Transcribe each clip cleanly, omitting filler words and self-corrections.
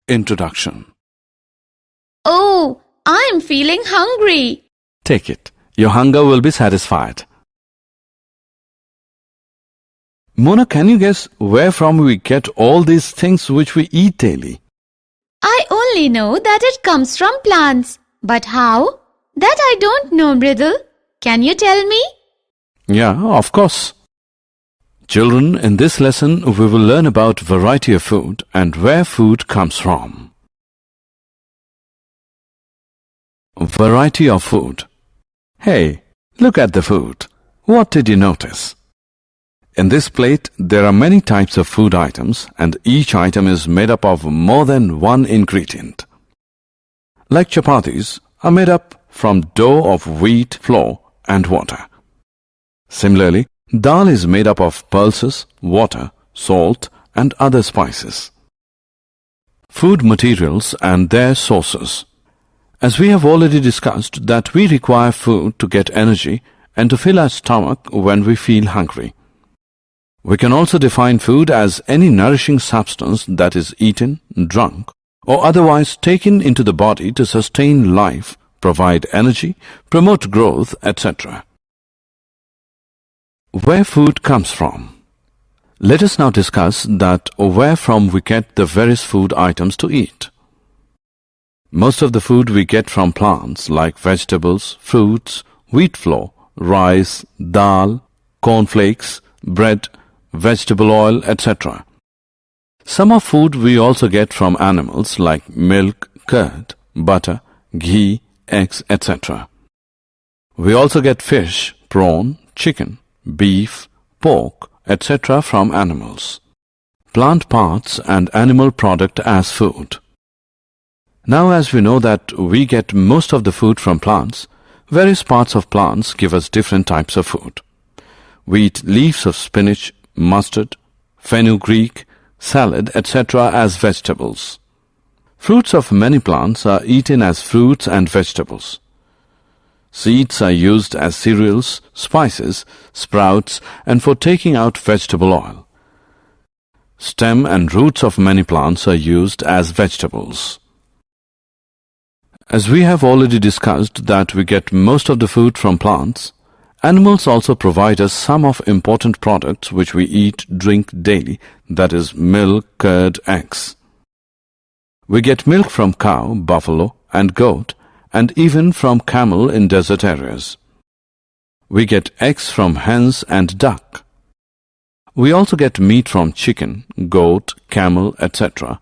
Introduction. Oh, I'm feeling hungry. Take it. Your hunger will be satisfied. Mona, can you guess where from we get all these things which we eat daily? I only know that it comes from plants. But how? That I don't know, Mridul. Can you tell me? Yeah, of course. Children, in this lesson we will learn about variety of food and where food comes from. Variety of food. Hey, look at the food. What did you notice? In this plate, there are many types of food items and each item is made up of more than one ingredient. Like chapatis are made up from dough of wheat, flour and water. Similarly, dal is made up of pulses, water, salt and other spices. Food materials and their sources. As we have already discussed that we require food to get energy and to fill our stomach when we feel hungry. We can also define food as any nourishing substance that is eaten, drunk, or otherwise taken into the body to sustain life, provide energy, promote growth, etc. Where food comes from. Let us now discuss that where from we get the various food items to eat. Most of the food we get from plants like vegetables, fruits, wheat flour, rice, dal, cornflakes, bread, vegetable oil, etc. Some of food we also get from animals like milk, curd, butter, ghee, eggs, etc. We also get fish, prawn, chicken, beef, pork, etc. from animals. Plant parts and animal product as food. Now as we know that we get most of the food from plants, various parts of plants give us different types of food. We eat leaves of spinach, mustard, fenugreek, salad, etc. as vegetables. Fruits of many plants are eaten as fruits and vegetables. Seeds are used as cereals, spices, sprouts, and for taking out vegetable oil. Stem and roots of many plants are used as vegetables. As we have already discussed that we get most of the food from plants, animals also provide us some of important products which we eat, drink daily, that is milk, curd, eggs. We get milk from cow, buffalo, and goat, and even from camel in desert areas. We get eggs from hens and duck. We also get meat from chicken, goat, camel, etc.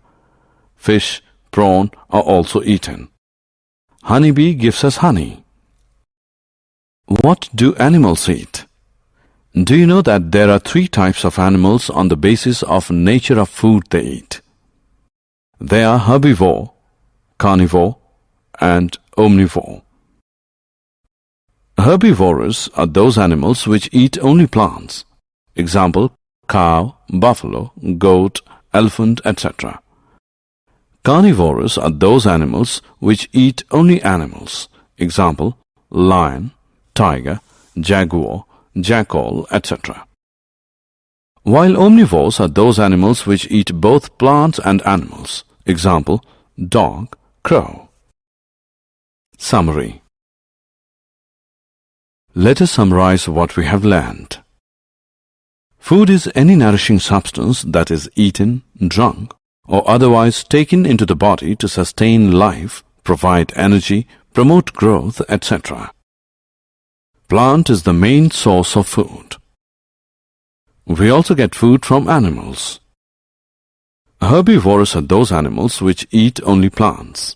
Fish, prawn are also eaten. Honeybee gives us honey. What do animals eat? Do you know that there are 3 types of animals on the basis of nature of food they eat? They are herbivore, carnivore, and omnivore. Herbivorous are those animals which eat only plants. Example, cow, buffalo, goat, elephant, etc. Carnivorous are those animals which eat only animals. Example, lion, tiger, jaguar, jackal, etc. While omnivores are those animals which eat both plants and animals. Example, dog, crow. Summary. Let us summarize what we have learned. Food is any nourishing substance that is eaten, drunk, or otherwise taken into the body to sustain life, provide energy, promote growth, etc. Plant is the main source of food. We also get food from animals. Herbivorous are those animals which eat only plants.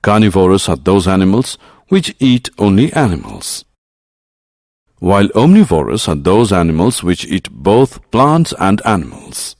Carnivorous are those animals which eat only animals. While omnivorous are those animals which eat both plants and animals.